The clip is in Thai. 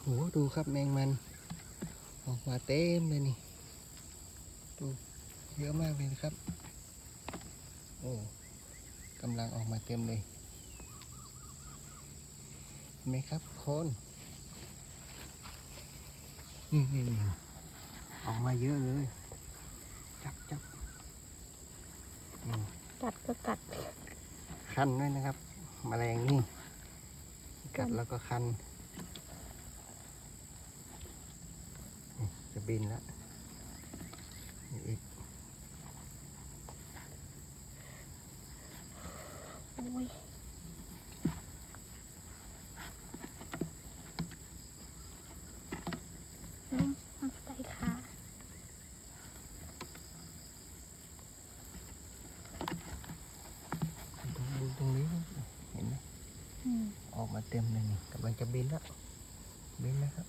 ดูครับแมงมันออกมาเต็มเลยนี่ดูเยอะมากเลยนะครับโอ้กำลังออกมาเต็มเลยเห็นไหมครับโคนนี่ออกมาเยอะเลยจับกัดก็กัดคันด้วยนะครับแมลงนี่กัดแล้วก็คันจะบินแล้วอีกมันใส่ขาดูตรงนี้เห็นไหมออกมาเต็มเลยนี่กำลังจะบินแล้วครับ